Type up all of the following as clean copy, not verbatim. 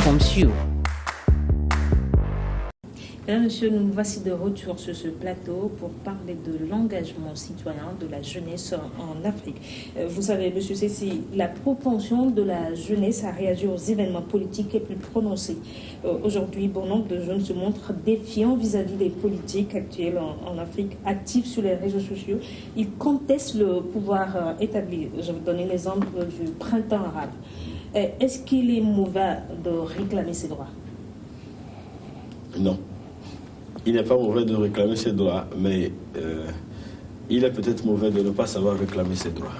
informs you. Mesdames, Messieurs, nous voici de retour sur ce plateau pour parler de l'engagement citoyen de la jeunesse en Afrique. Vous savez, Monsieur Cécile, la propension de la jeunesse à réagir aux événements politiques est plus prononcée. Aujourd'hui, bon nombre de jeunes se montrent défiants vis-à-vis des politiques actuelles en Afrique, actifs sur les réseaux sociaux. Ils contestent le pouvoir établi. Je vais vous donner l'exemple du printemps arabe. Est-ce qu'il est mauvais de réclamer ses droits? Non. Il n'est pas mauvais de réclamer ses droits, mais il est peut-être mauvais de ne pas savoir réclamer ses droits.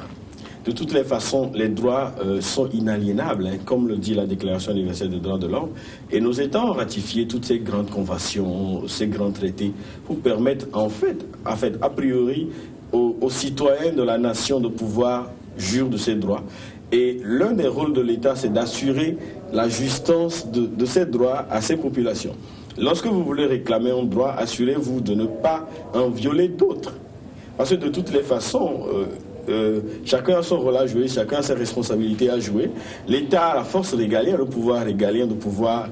De toutes les façons, les droits sont inaliénables, comme le dit la Déclaration universelle des droits de l'homme, et nos États ont ratifié toutes ces grandes conventions, ces grands traités, pour permettre, a priori, aux citoyens de la nation de pouvoir jouir de ces droits. Et l'un des rôles de l'État, c'est d'assurer la justesse de ces droits à ces populations. Lorsque vous voulez réclamer un droit, assurez-vous de ne pas en violer d'autres. Parce que de toutes les façons, chacun a son rôle à jouer, chacun a ses responsabilités à jouer. L'État a la force régalienne, le pouvoir régalien de pouvoir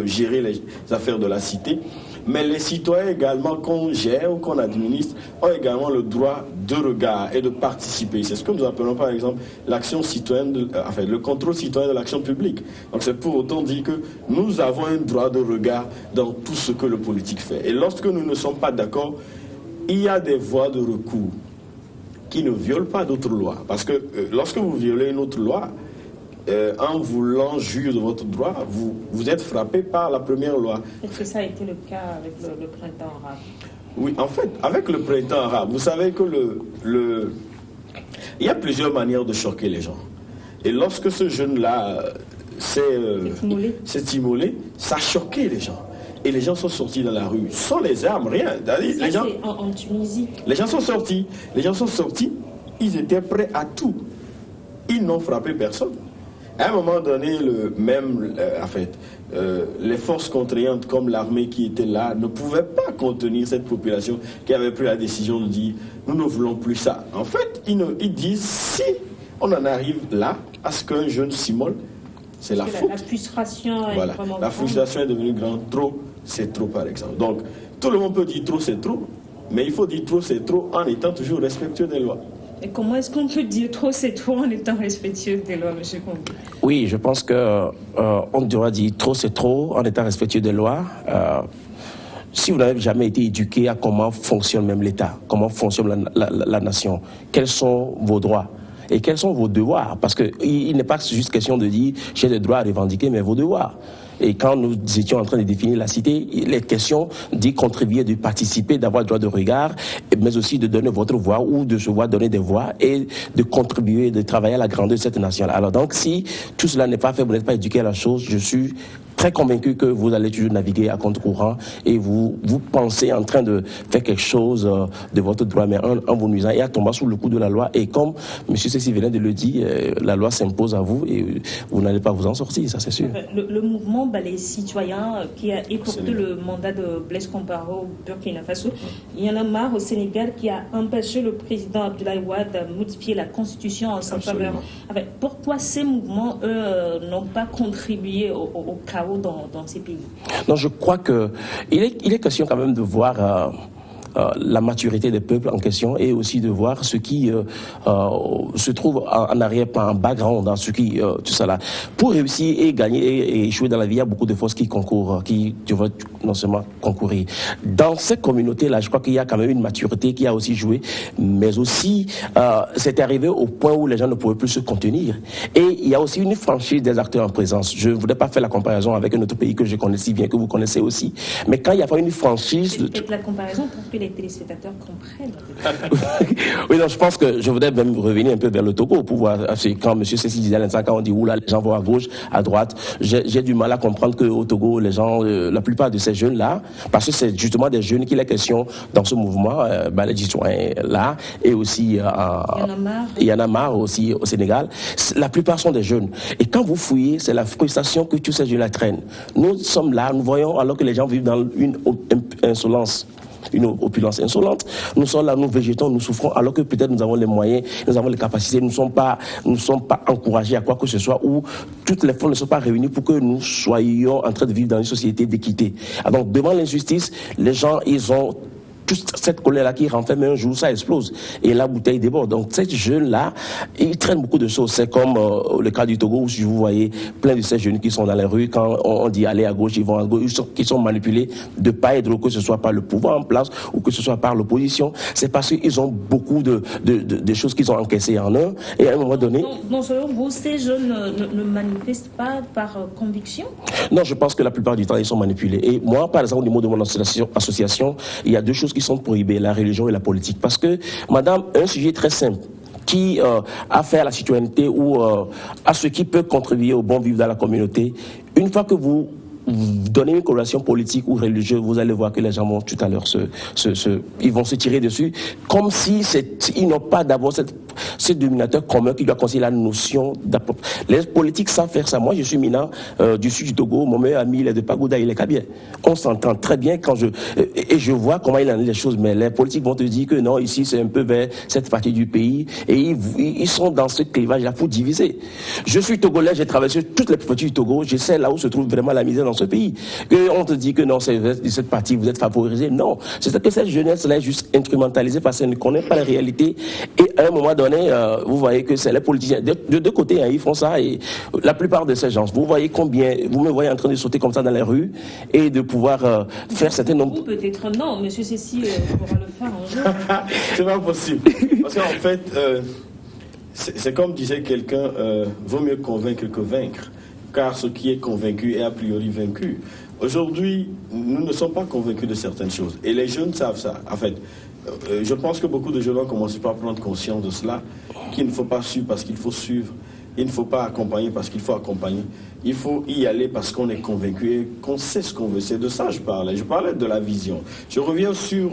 gérer les affaires de la cité. Mais les citoyens également qu'on gère ou qu'on administre ont également le droit de regard et de participer. C'est ce que nous appelons par exemple l'action citoyenne, le contrôle citoyen de l'action publique. Donc c'est pour autant dire que nous avons un droit de regard dans tout ce que le politique fait. Et lorsque nous ne sommes pas d'accord, il y a des voies de recours qui ne violent pas d'autres lois. Parce que lorsque vous violez une autre loi, en voulant jouir de votre droit, vous êtes frappé par la première loi. Est-ce que ça a été le cas avec le printemps arabe? Oui, en fait, avec le printemps arabe, vous savez que il y a plusieurs manières de choquer les gens. Et lorsque ce jeune-là s'est immolé, ça a choqué les gens. Et les gens sont sortis dans la rue, sans les armes, rien. Les gens, en Tunisie. Les gens sont sortis, ils étaient prêts à tout. Ils n'ont frappé personne. À un moment donné, les forces contraignantes comme l'armée qui était là ne pouvaient pas contenir cette population qui avait pris la décision de dire « nous ne voulons plus ça ». En fait, ils disent « si on en arrive là, à ce qu'un jeune s'immole, c'est la faute ». La frustration est vraiment grande. La frustration est devenue grande. Trop, c'est trop par exemple. Donc, tout le monde peut dire « trop, c'est trop », mais il faut dire « trop, c'est trop » en étant toujours respectueux des lois. Et comment est-ce qu'on peut dire trop c'est trop en étant respectueux des lois, M. Kombi? Oui, je pense qu'on doit dire trop c'est trop en étant respectueux des lois. Si vous n'avez jamais été éduqué à comment fonctionne même l'État, comment fonctionne la nation, quels sont vos droits et quels sont vos devoirs? Parce qu'il n'est pas juste question de dire j'ai des droits à revendiquer, mais vos devoirs. Et quand nous étions en train de définir la cité, les questions d'y contribuer, de participer, d'avoir le droit de regard, mais aussi de donner votre voix ou de se voir donner des voix et de contribuer, de travailler à la grandeur de cette nation-là. Alors donc, si tout cela n'est pas fait, vous n'êtes pas éduqué à la chose, je suis très convaincu que vous allez toujours naviguer à contre-courant et vous pensez en train de faire quelque chose de votre droit, mais en vous nuisant et à tomber sous le coup de la loi. Et comme M. Cécile venait de le dire, la loi s'impose à vous et vous n'allez pas vous en sortir, ça c'est sûr. Le mouvement les citoyens qui a écourté le mandat de Blaise Compaoré au Burkina Faso, il y en a marre au Sénégal qui a empêché le président Abdoulaye Wade de modifier la constitution en sa faveur. Pourquoi ces mouvements, eux, n'ont pas contribué au chaos dans ces pays? Non, je crois qu'il est question quand même de voir la maturité des peuples en question et aussi de voir ce qui se trouve en arrière-plan, en background, dans ce qui, tout ça là. Pour réussir et gagner et échouer dans la vie, il y a beaucoup de forces qui concourent, qui devraient non seulement concourir. Dans cette communauté-là, je crois qu'il y a quand même une maturité qui a aussi joué, mais aussi c'est arrivé au point où les gens ne pouvaient plus se contenir. Et il y a aussi une franchise des acteurs en présence. Je ne voudrais pas faire la comparaison avec un autre pays que je connais si bien, que vous connaissez aussi. Mais quand il n'y a pas une franchise... Faites la comparaison pour que les téléspectateurs comprennent. Oui, non, je pense que je voudrais même revenir un peu vers le Togo pour voir, quand M. Cécile disait à l'instant, quand on dit oula, les gens vont à gauche, à droite, j'ai du mal à comprendre qu'au Togo, les gens, la plupart de ces jeunes-là, parce que c'est justement des jeunes qu'il est question dans ce mouvement, les citoyens là, et aussi il y en a marre aussi au Sénégal, la plupart sont des jeunes. Et quand vous fouillez, c'est la frustration que tous ces jeunes-là traînent. Nous sommes là, nous voyons, alors que les gens vivent dans une insolence une opulence insolente. Nous sommes là, nous végétons, nous souffrons, alors que peut-être nous avons les moyens, nous avons les capacités, nous ne sommes pas encouragés à quoi que ce soit, ou toutes les forces ne sont pas réunies pour que nous soyons en train de vivre dans une société d'équité. Donc, devant l'injustice, les gens, ils ont toute cette colère-là qui renferme, un jour, ça explose. Et la bouteille déborde. Donc, ces jeunes-là, ils traînent beaucoup de choses. C'est comme le cas du Togo, où si vous voyez plein de ces jeunes qui sont dans les rues, quand on dit aller à gauche, ils vont à gauche, qui sont manipulés de part et d'autre, que ce soit par le pouvoir en place ou que ce soit par l'opposition. C'est parce qu'ils ont beaucoup de choses qu'ils ont encaissées en eux. Et à un moment donné... Donc, selon vous, ces jeunes ne manifestent pas par conviction? Non, je pense que la plupart du temps, ils sont manipulés. Et moi, par exemple, au niveau de mon association, il y a deux choses qui sont prohibées, la religion et la politique. Parce que, madame, un sujet très simple qui a fait à la citoyenneté ou à ce qui peut contribuer au bon vivre dans la communauté, une fois que vous donnez une coloration politique ou religieuse, vous allez voir que les gens vont tout à l'heure ils vont se tirer dessus, comme si ils n'ont pas d'abord ce dominateur commun qui doit considérer la notion d'appropriation. Les politiques savent faire ça. Moi, je suis minant du sud du Togo, mon meilleur ami, il est de Pagoda, il est Kabien. On s'entend très bien et je vois comment il en est les choses, mais les politiques vont te dire que non, ici, c'est un peu vers cette partie du pays, et ils sont dans ce clivage-là pour diviser. Je suis togolais, j'ai traversé toutes les préfectures du Togo, je sais là où se trouve vraiment la misère dans ce pays. On te dit que non, c'est de cette partie, vous êtes favorisé. Non, c'est que cette jeunesse-là est juste instrumentalisée parce qu'elle ne connaît pas la réalité. Et à un moment donné, vous voyez que c'est les politiciens. De deux côtés, ils font ça. Et la plupart de ces gens, vous voyez combien, vous me voyez en train de sauter comme ça dans les rues et de pouvoir faire certains nombres. Peut-être non, monsieur Cécile pourra le faire un jour. C'est pas possible. Parce qu'en fait, c'est comme disait quelqu'un, vaut mieux convaincre que vaincre. Car ce qui est convaincu est a priori vaincu. Aujourd'hui, nous ne sommes pas convaincus de certaines choses. Et les jeunes savent ça. En fait, je pense que beaucoup de jeunes ont commencé par prendre conscience de cela, qu'il ne faut pas suivre parce qu'il faut suivre. Il ne faut pas accompagner parce qu'il faut accompagner. Il faut y aller parce qu'on est convaincu et qu'on sait ce qu'on veut. C'est de ça que je parlais. Je parlais de la vision. Je reviens sur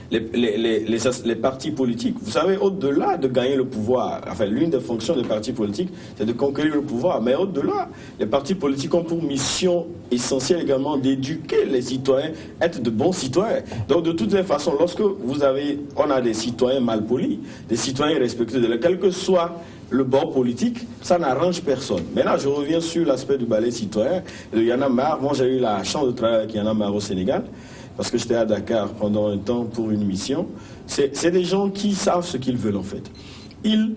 les partis politiques. Vous savez, au-delà de gagner le pouvoir, enfin, l'une des fonctions des partis politiques, c'est de conquérir le pouvoir. Mais au-delà, les partis politiques ont pour mission essentielle également d'éduquer les citoyens, être de bons citoyens. Donc, de toutes les façons, lorsque on a des citoyens mal polis, des citoyens respectueux, quel que soit le bord politique, ça n'arrange personne. Maintenant, je reviens sur l'aspect du balai citoyen. Il y en a marre. Moi, j'ai eu la chance de travailler avec Y'en a marre au Sénégal, parce que j'étais à Dakar pendant un temps pour une mission. C'est des gens qui savent ce qu'ils veulent en fait. Ils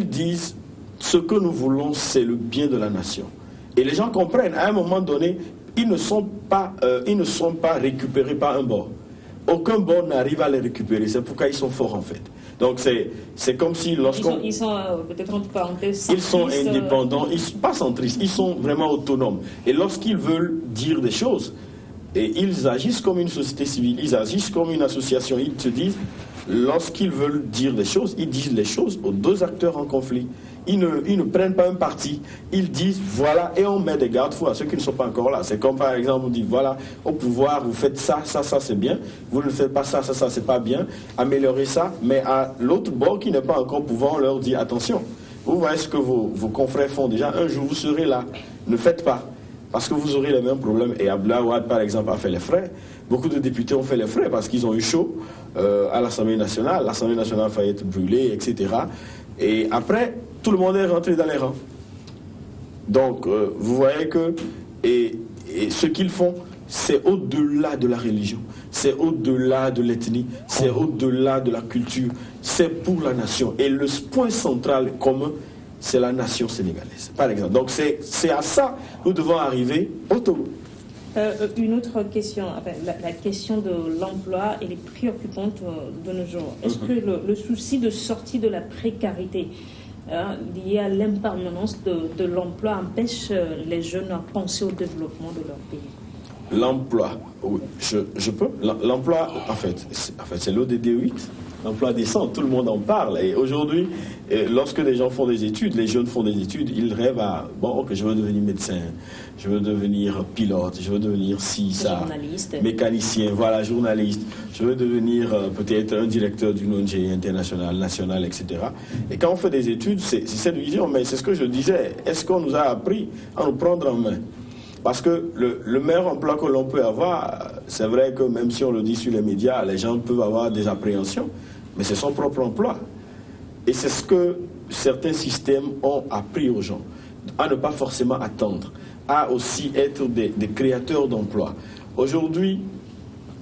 disent ce que nous voulons, c'est le bien de la nation. Et les gens comprennent. À un moment donné, ils ne sont pas récupérés par un bord. Aucun bord n'arrive à les récupérer. C'est pourquoi ils sont forts en fait. Donc c'est comme si lorsqu'on... Ils sont peut-être entre parenthèses... Ils sont indépendants, ils ne sont pas centristes, ils sont vraiment autonomes. Et lorsqu'ils veulent dire des choses, et ils agissent comme une société civile, ils agissent comme une association, ils se disent, lorsqu'ils veulent dire des choses, ils disent les choses aux deux acteurs en conflit. Ils ne prennent pas un parti, ils disent voilà, et on met des garde-fous à ceux qui ne sont pas encore là. C'est comme par exemple, on dit voilà, au pouvoir, vous faites ça, ça, ça c'est bien, vous ne faites pas ça, ça, ça c'est pas bien, améliorez ça, mais à l'autre bord qui n'est pas encore au pouvoir, on leur dit attention, vous voyez ce que vos confrères font déjà, un jour vous serez là, ne faites pas, parce que vous aurez les mêmes problèmes. Et Abdoulaye Wade par exemple a fait les frais, beaucoup de députés ont fait les frais parce qu'ils ont eu chaud à l'Assemblée nationale a failli être brûlée, etc. Et après, tout le monde est rentré dans les rangs. Donc, vous voyez que et ce qu'ils font, c'est au-delà de la religion, c'est au-delà de l'ethnie, c'est au-delà de la culture, c'est pour la nation. Et le point central commun, c'est la nation sénégalaise, par exemple. Donc, c'est à ça que nous devons arriver au Togo. Une autre question, enfin, la question de l'emploi, elle est préoccupante de nos jours. Est-ce que le souci de sortie de la précarité lié à l'impermanence de l'emploi empêche les jeunes à penser au développement de leur pays? L'emploi, oui, je peux. L'emploi, en fait c'est l'ODD 8. L'emploi décent, tout le monde en parle. Et aujourd'hui, lorsque les gens font des études, les jeunes font des études, ils rêvent à, bon, ok, je veux devenir médecin, je veux devenir pilote, je veux devenir mécanicien, voilà, journaliste, je veux devenir peut-être un directeur d'une ONG internationale, nationale, etc. Et quand on fait des études, c'est cette vision, mais c'est ce que je disais, est-ce qu'on nous a appris à nous prendre en main? Parce que le meilleur emploi que l'on peut avoir, c'est vrai que même si on le dit sur les médias, les gens peuvent avoir des appréhensions, mais c'est son propre emploi. Et c'est ce que certains systèmes ont appris aux gens, à ne pas forcément attendre, à aussi être des créateurs d'emplois. Aujourd'hui,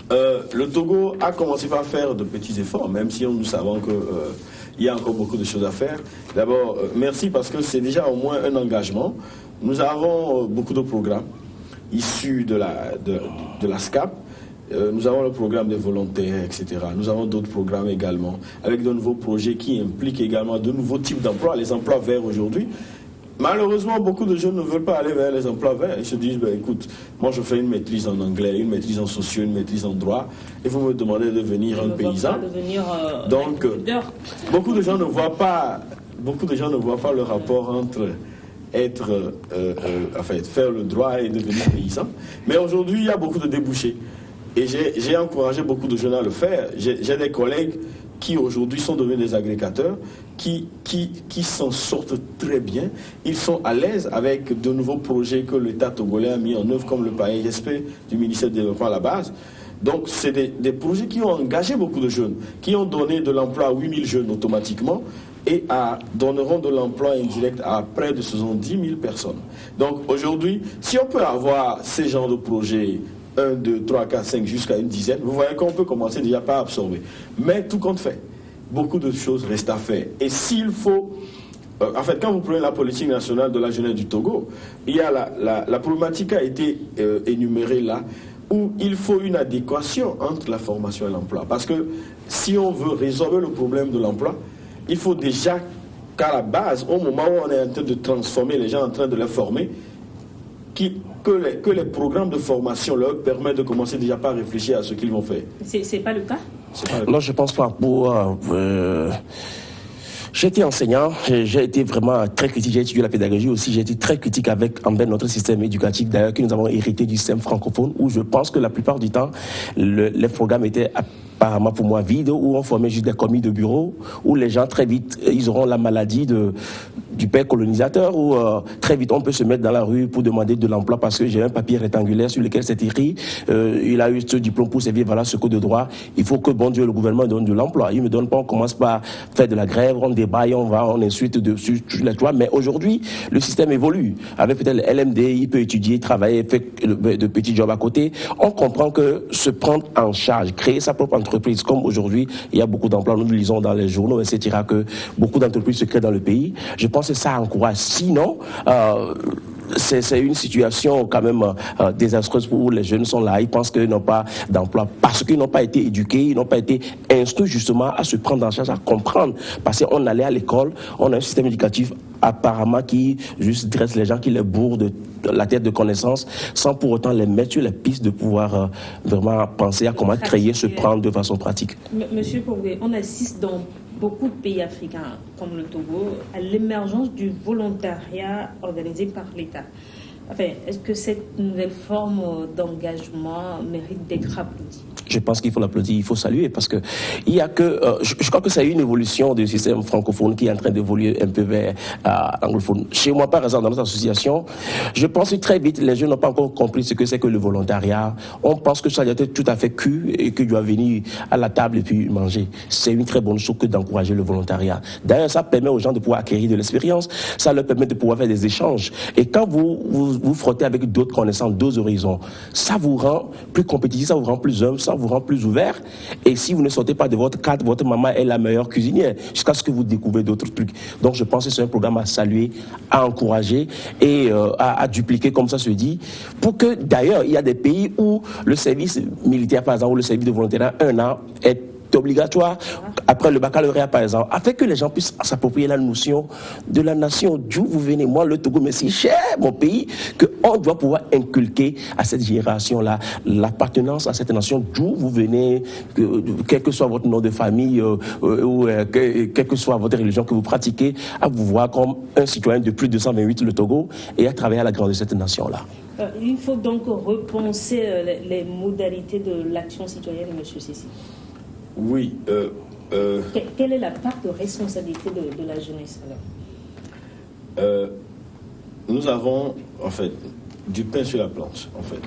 le Togo a commencé par faire de petits efforts, même si nous savons qu'il y a encore beaucoup de choses à faire. D'abord, merci parce que c'est déjà au moins un engagement. Nous avons beaucoup de programmes issus de la SCAP. Nous avons le programme des volontaires, etc. Nous avons d'autres programmes également, avec de nouveaux projets qui impliquent également de nouveaux types d'emplois, les emplois verts aujourd'hui. Malheureusement, beaucoup de jeunes ne veulent pas aller vers les emplois verts. Ils se disent, écoute, moi je fais une maîtrise en anglais, une maîtrise en socio, une maîtrise en droit, et vous me demandez de devenir un paysan. Donc, beaucoup de gens ne voient pas le rapport entre faire le droit et devenir paysan. Mais aujourd'hui, il y a beaucoup de débouchés. Et j'ai encouragé beaucoup de jeunes à le faire. J'ai des collègues qui aujourd'hui sont devenus des agrégateurs, qui s'en sortent très bien. Ils sont à l'aise avec de nouveaux projets que l'État togolais a mis en œuvre, comme le PAESP du ministère du Développement à la base. Donc, c'est des projets qui ont engagé beaucoup de jeunes, qui ont donné de l'emploi à 8000 jeunes automatiquement et donneront de l'emploi indirect à près de 70 000 personnes. Donc, aujourd'hui, si on peut avoir ces genres de projets, 1, 2, 3, 4, 5, jusqu'à une dizaine, vous voyez qu'on peut commencer déjà par absorber. Mais tout compte fait, beaucoup de choses restent à faire. Et s'il faut... quand vous prenez la politique nationale de la jeunesse du Togo, il y a la problématique a été énumérée là, où il faut une adéquation entre la formation et l'emploi. Parce que si on veut résoudre le problème de l'emploi, il faut déjà qu'à la base, au moment où on est en train de transformer les gens, en train de les former, que les programmes de formation leur permettent de commencer déjà par réfléchir à ce qu'ils vont faire. C'est pas le cas? Non, je pense pas. J'ai été enseignant, j'ai été vraiment très critique, j'ai étudié la pédagogie aussi, j'ai été très critique envers notre système éducatif, d'ailleurs, que nous avons hérité du système francophone, où je pense que la plupart du temps, les programmes étaient apparemment pour moi vides, où on formait juste des commis de bureau, où les gens très vite, ils auront la maladie du père colonisateur, où très vite on peut se mettre dans la rue pour demander de l'emploi parce que j'ai un papier rectangulaire sur lequel c'est écrit, il a eu ce diplôme pour servir, voilà ce code de droit, il faut que, bon Dieu, le gouvernement donne de l'emploi. Il ne me donne pas, on commence par faire de la grève, on débaille, on insulte dessus, les droits. Mais aujourd'hui, le système évolue. Avec peut-être le LMD, il peut étudier, travailler, faire de petits jobs à côté. On comprend que se prendre en charge, créer sa propre entreprise, comme aujourd'hui, il y a beaucoup d'emplois, nous lisons dans les journaux, etc., que beaucoup d'entreprises se créent dans le pays. Je pense que ça encourage. Sinon, c'est une situation quand même désastreuse où les jeunes sont là, ils pensent qu'ils n'ont pas d'emploi parce qu'ils n'ont pas été éduqués, ils n'ont pas été instruits justement à se prendre en charge, à comprendre. Parce qu'on allait à l'école, on a un système éducatif apparemment qui juste dresse les gens, qui les bourre de la tête de connaissances, sans pour autant les mettre sur les pistes de pouvoir vraiment penser à comment créer, se prendre de façon pratique. Monsieur Pogwe, on assiste dans beaucoup de pays africains, comme le Togo, à l'émergence du volontariat organisé par l'État. Enfin, est-ce que cette nouvelle forme d'engagement mérite d'être applaudie? Je pense qu'il faut l'applaudir, il faut saluer, parce que il y a que, je crois que c'est une évolution du système francophone qui est en train d'évoluer un peu vers l'anglophone. Chez moi, par exemple, dans notre association, je pense que très vite, les jeunes n'ont pas encore compris ce que c'est que le volontariat. On pense que ça doit être tout à fait cul et que doit venir à la table et puis manger. C'est une très bonne chose que d'encourager le volontariat. D'ailleurs, ça permet aux gens de pouvoir acquérir de l'expérience, ça leur permet de pouvoir faire des échanges. Et quand vous frottez avec d'autres connaissances, d'autres horizons, ça vous rend plus compétitif, ça vous rend plus humble, ça vous rend plus ouvert. Et si vous ne sortez pas de votre cadre, votre maman est la meilleure cuisinière jusqu'à ce que vous découvrez d'autres trucs. Donc je pense que c'est un programme à saluer, à encourager et à dupliquer, comme ça se dit, pour que d'ailleurs il y a des pays où le service militaire par exemple, ou le service de volontariat 1 an est obligatoire après le baccalauréat par exemple, afin que les gens puissent s'approprier la notion de la nation d'où vous venez. Moi, le Togo me si cher, mon pays, qu'on doit pouvoir inculquer à cette génération-là l'appartenance à cette nation d'où vous venez, quel que soit votre nom de famille ou quelle que soit votre religion que vous pratiquez, à vous voir comme un citoyen de plus de 128 le Togo et à travailler à la grandeur de cette nation-là. Il faut donc repenser les modalités de l'action citoyenne, M. Cécile. Oui. Quelle est la part de responsabilité de la jeunesse alors? Nous avons, en fait, du pain sur la planche, en fait.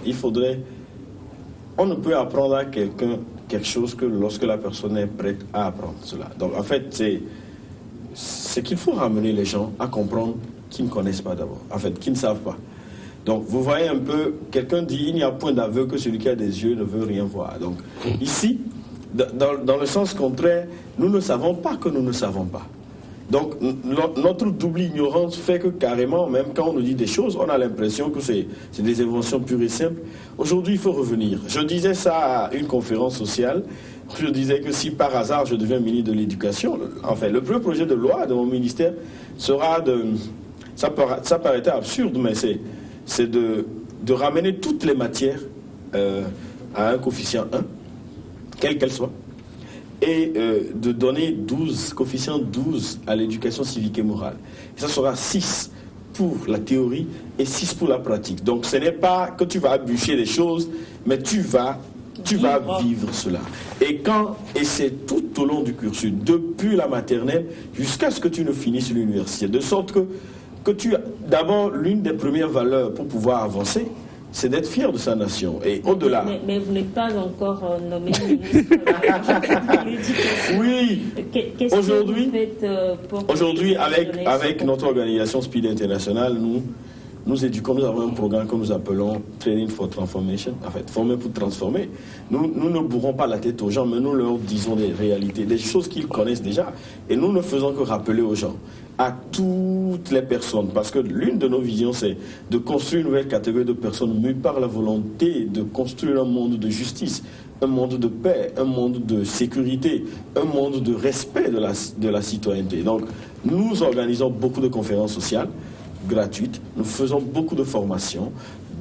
On ne peut apprendre à quelqu'un quelque chose que lorsque la personne est prête à apprendre cela. Donc, en fait, c'est qu'il faut ramener les gens à comprendre qu'ils ne connaissent pas d'abord, en fait, qu'ils ne savent pas. Donc, vous voyez un peu, quelqu'un dit, il n'y a point d'aveu que celui qui a des yeux ne veut rien voir. Donc, ici, dans le sens contraire, nous ne savons pas que nous ne savons pas. Donc, notre double ignorance fait que carrément, même quand on nous dit des choses, on a l'impression que c'est des inventions pures et simples. Aujourd'hui, il faut revenir. Je disais ça à une conférence sociale. Je disais que si par hasard je deviens ministre de l'Éducation, enfin, le premier projet de loi de mon ministère sera de... Ça paraît absurde, mais c'est de ramener toutes les matières à un coefficient 1, quelle qu'elle soit, et de donner coefficient 12 à l'éducation civique et morale. Et ça sera 6 pour la théorie et 6 pour la pratique. Donc ce n'est pas que tu vas bûcher les choses, mais tu vas vivre cela. Et c'est tout au long du cursus, depuis la maternelle jusqu'à ce que tu ne finisses l'université. De sorte que d'abord, l'une des premières valeurs pour pouvoir avancer, c'est d'être fier de sa nation. Et au-delà... Mais vous n'êtes pas encore nommé ministre de l'Éducation. Oui. Qu'est-ce aujourd'hui, que vous faites pour... Aujourd'hui, avec notre organisation Speed International, nous éduquons, nous avons un programme que nous appelons Training for Transformation, en fait, former pour transformer. Nous ne bourrons pas la tête aux gens, mais nous leur disons des réalités, des choses qu'ils connaissent déjà. Et nous ne faisons que rappeler aux gens, à toutes les personnes, parce que l'une de nos visions, c'est de construire une nouvelle catégorie de personnes mues par la volonté de construire un monde de justice, un monde de paix, un monde de sécurité, un monde de respect de la citoyenneté. Donc, nous organisons beaucoup de conférences sociales gratuites, nous faisons beaucoup de formations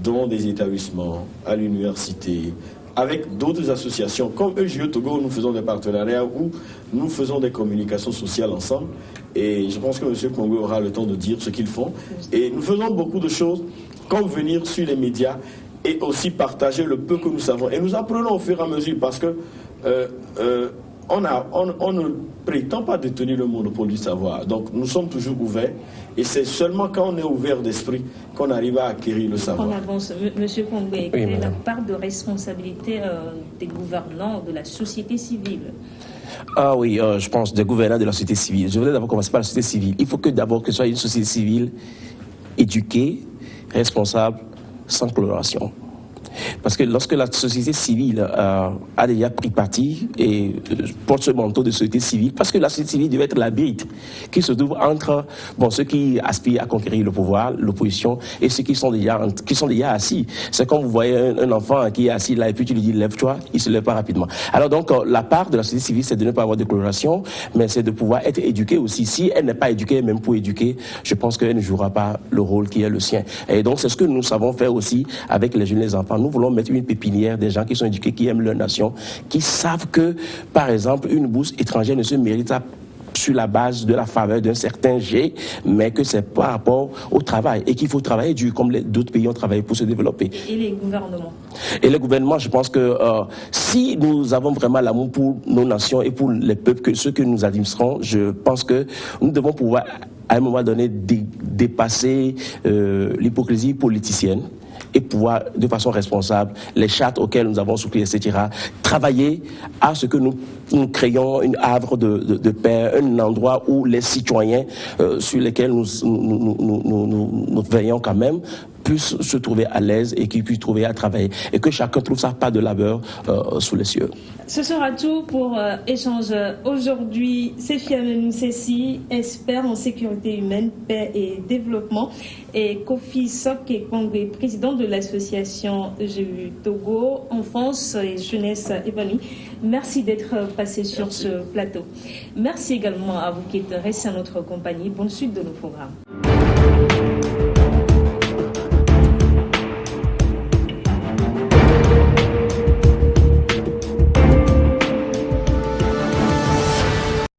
dans des établissements, à l'université, avec d'autres associations comme EJE Togo, nous faisons des partenariats où nous faisons des communications sociales ensemble. Et je pense que M. Congo aura le temps de dire ce qu'ils font. Et nous faisons beaucoup de choses, comme venir sur les médias et aussi partager le peu que nous savons. Et nous apprenons au fur et à mesure parce que on ne prétend pas détenir le monopole du savoir. Donc nous sommes toujours ouverts. Et c'est seulement quand on est ouvert d'esprit qu'on arrive à acquérir le savoir. On avance. Monsieur Kongwe, quelle est la part de responsabilité des gouvernants de la société civile? Ah oui, je pense des gouvernants de la société civile. Je voulais d'abord commencer par la société civile. Il faut que d'abord que ce soit une société civile éduquée, responsable, sans coloration. Parce que lorsque la société civile a déjà pris parti et porte ce manteau de société civile, parce que la société civile devait être l'arbitre qui se trouve entre ceux qui aspirent à conquérir le pouvoir, l'opposition, et ceux qui sont déjà assis. C'est comme vous voyez un enfant qui est assis là et puis tu lui dis lève-toi, il se lève pas rapidement. Alors donc la part de la société civile, c'est de ne pas avoir de coloration, mais c'est de pouvoir être éduquée aussi. Si elle n'est pas éduquée, même pour éduquer, je pense qu'elle ne jouera pas le rôle qui est le sien. Et donc c'est ce que nous savons faire aussi avec les jeunes et les enfants. Nous voulons mettre une pépinière des gens qui sont éduqués, qui aiment leur nation, qui savent que, par exemple, une bourse étrangère ne se mérite pas sur la base de la faveur d'un certain G, mais que c'est par rapport au travail et qu'il faut travailler dur comme d'autres pays ont travaillé pour se développer. Et les gouvernements? Et les gouvernements, je pense que si nous avons vraiment l'amour pour nos nations et pour les peuples, ceux que nous administrons, je pense que nous devons pouvoir, à un moment donné, dépasser l'hypocrisie politicienne et pouvoir, de façon responsable, les chartes auxquelles nous avons souscrit, etc., travailler à ce que nous créons une havre de paix, un endroit où les citoyens sur lesquels nous veillons quand même puissent se trouver à l'aise et qu'ils puissent trouver à travailler. Et que chacun trouve sa part de labeur sous les cieux. Ce sera tout pour échange aujourd'hui. Sefiane Sessi, expert en sécurité humaine, paix et développement, et Kofi Sok Kongwe, président de l'association EJE Togo, enfance et jeunesse épanouie. Merci d'être passé sur ce plateau. Merci également à vous qui êtes restés à notre compagnie. Bonne suite de nos programmes.